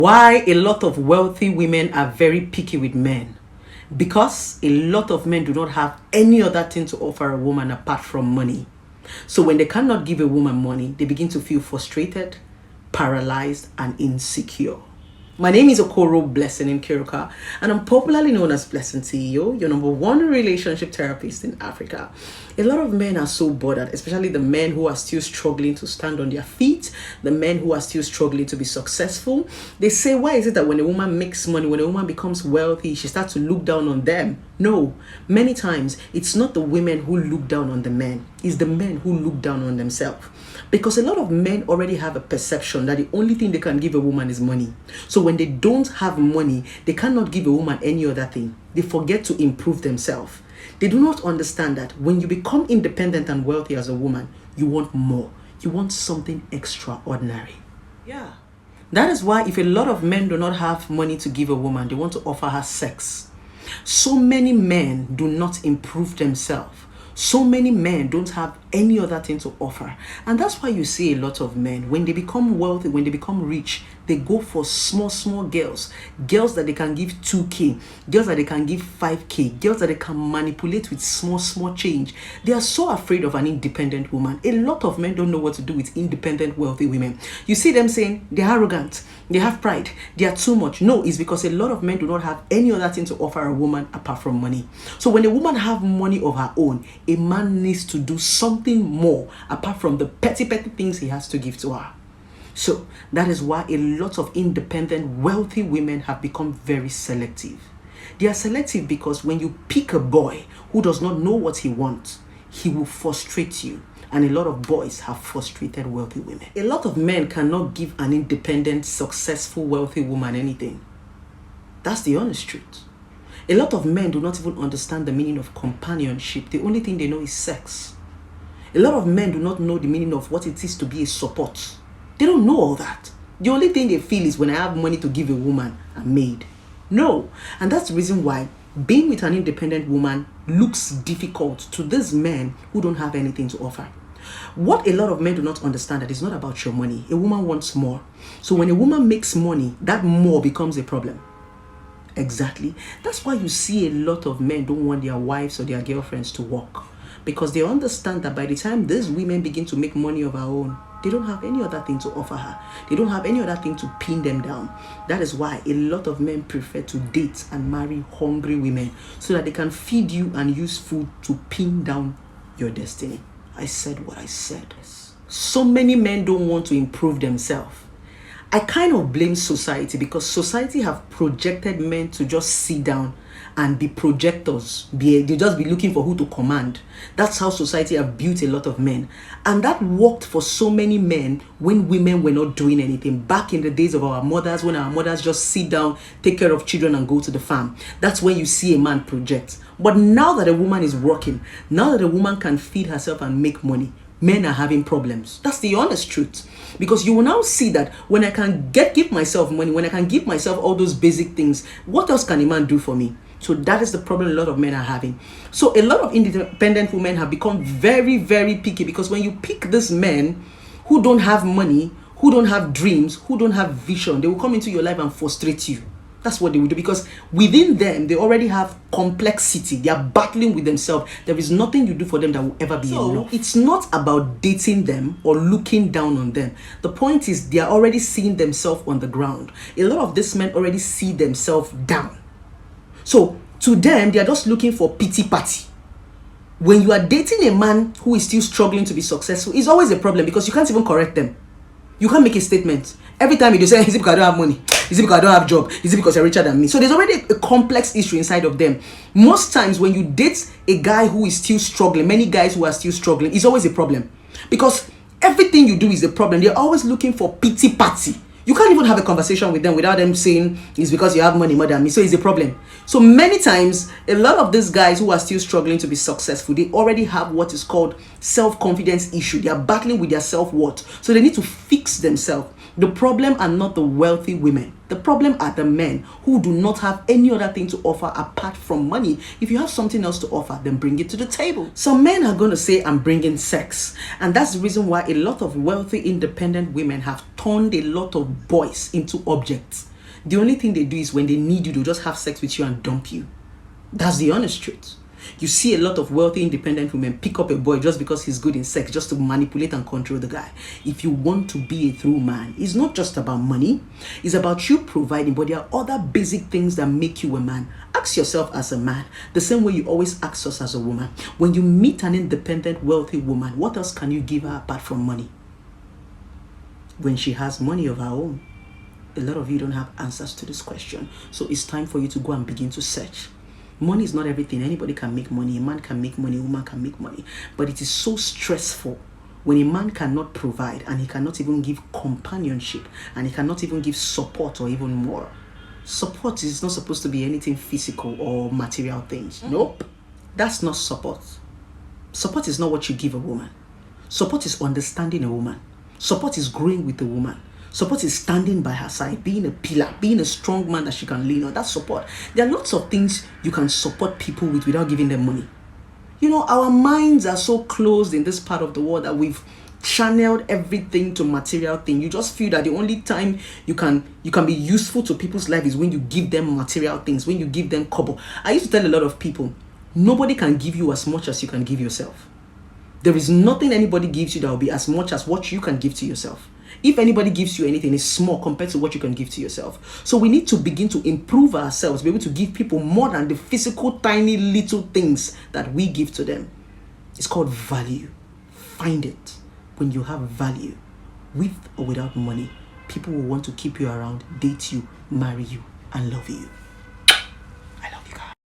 Why a lot of wealthy women are very picky with men. Because a lot of men do not have any other thing to offer a woman apart from money. So when they cannot give a woman money, they begin to feel frustrated, paralyzed, and insecure. My name is Okoro Blessing Nkiruka, and I'm popularly known as Blessing CEO, your number one relationship therapist in Africa. A lot of men are so bothered, especially the men who are still struggling to stand on their feet, the men who are still struggling to be successful. They say, why is it that when a woman makes money, when a woman becomes wealthy, she starts to look down on them? No, many times it's not the women who look down on the men, it's the men who look down on themselves. Because a lot of men already have a perception that the only thing they can give a woman is money. So when they don't have money, they cannot give a woman any other thing. They forget to improve themselves. They do not understand that when you become independent and wealthy as a woman, you want more. You want something extraordinary. Yeah. That is why if a lot of men do not have money to give a woman, they want to offer her sex. So many men do not improve themselves. So many men don't have any other thing to offer. And that's why you see a lot of men, when they become wealthy, when they become rich, they go for small girls. Girls that they can give 2K, girls that they can give 5K, girls that they can manipulate with small change. They are so afraid of an independent woman. A lot of men don't know what to do with independent, wealthy women. You see them saying they're arrogant, they have pride, they are too much. No, it's because a lot of men do not have any other thing to offer a woman apart from money. So when a woman have money of her own, a man needs to do something more apart from the petty things he has to give to her. So that is why a lot of independent, wealthy women have become very selective. They are selective because when you pick a boy who does not know what he wants, he will frustrate you. And a lot of boys have frustrated wealthy women. A lot of men cannot give an independent, successful, wealthy woman anything. That's the honest truth. A lot of men do not even understand the meaning of companionship. The only thing they know is sex. A lot of men do not know the meaning of what it is to be a support. They don't know all that. The only thing they feel is when I have money to give a woman, I'm made. No. And that's the reason why being with an independent woman looks difficult to these men who don't have anything to offer. What a lot of men do not understand that it's not about your money. A woman wants more. So when a woman makes money, that more becomes a problem. Exactly. That's why you see a lot of men don't want their wives or their girlfriends to work. Because they understand that by the time these women begin to make money of their own, they don't have any other thing to offer her. They don't have any other thing to pin them down. That is why a lot of men prefer to date and marry hungry women so that they can feed you and use food to pin down your destiny. I said what I said. So many men don't want to improve themselves. I kind of blame society because society have projected men to just sit down and be projectors. They just be looking for who to command. That's how society have built a lot of men. And that worked for so many men when women were not doing anything. Back in the days of our mothers, when our mothers just sit down, take care of children and go to the farm. That's when you see a man project. But now that a woman is working, now that a woman can feed herself and make money, men are having problems. That's the honest truth. Because you will now see that when I can give myself money, when I can give myself all those basic things, what else can a man do for me? So that is the problem a lot of men are having. So a lot of independent women have become very, very picky because when you pick these men who don't have money, who don't have dreams, who don't have vision, they will come into your life and frustrate you. That's what they will do because within them, they already have complexity. They are battling with themselves. There is nothing you do for them that will ever be enough. It's not about dating them or looking down on them. The point is they are already seeing themselves on the ground. A lot of these men already see themselves down. So to them, they are just looking for pity party. When you are dating a man who is still struggling to be successful, it's always a problem because you can't even correct them. You can't make a statement. Every time you say, is it because I don't have money? Is it because I don't have a job? Is it because you're richer than me? So there's already a complex issue inside of them. Most times when you date a guy who is still struggling, many guys who are still struggling, it's always a problem. Because everything you do is a problem. They're always looking for pity party. You can't even have a conversation with them without them saying it's because you have money more than me. So it's a problem. So many times, a lot of these guys who are still struggling to be successful, they already have what is called self-confidence issue. They are battling with their self-worth. So they need to fix themselves. The problem are not the wealthy women. The problem are the men who do not have any other thing to offer apart from money. If you have something else to offer, then bring it to the table. Some men are going to say, I'm bringing sex. And that's the reason why a lot of wealthy, independent women have turned a lot of boys into objects. The only thing they do is when they need you, they'll just have sex with you and dump you. That's the honest truth. You see a lot of wealthy, independent women pick up a boy just because he's good in sex, just to manipulate and control the guy. If you want to be a true man, it's not just about money. It's about you providing, but there are other basic things that make you a man. Ask yourself as a man, the same way you always ask us as a woman. When you meet an independent, wealthy woman, what else can you give her apart from money? When she has money of her own, a lot of you don't have answers to this question. So it's time for you to go and begin to search. Money is not everything. Anybody can make money. A man can make money. A woman can make money. But it is so stressful when a man cannot provide and he cannot even give companionship and he cannot even give support or even more. Support is not supposed to be anything physical or material things. Nope. That's not support. Support is not what you give a woman. Support is understanding a woman. Support is growing with a woman. Support is standing by her side, being a pillar, being a strong man that she can lean on. That's support. There are lots of things you can support people with without giving them money. You know, our minds are so closed in this part of the world that we've channeled everything to material thing. You just feel that the only time you can be useful to people's life is when you give them material things, when you give them kobo. I used to tell a lot of people, nobody can give you as much as you can give yourself. There is nothing anybody gives you that will be as much as what you can give to yourself. If anybody gives you anything, it's small compared to what you can give to yourself. So we need to begin to improve ourselves, be able to give people more than the physical, tiny, little things that we give to them. It's called value. Find it. When you have value, with or without money, people will want to keep you around, date you, marry you, and love you.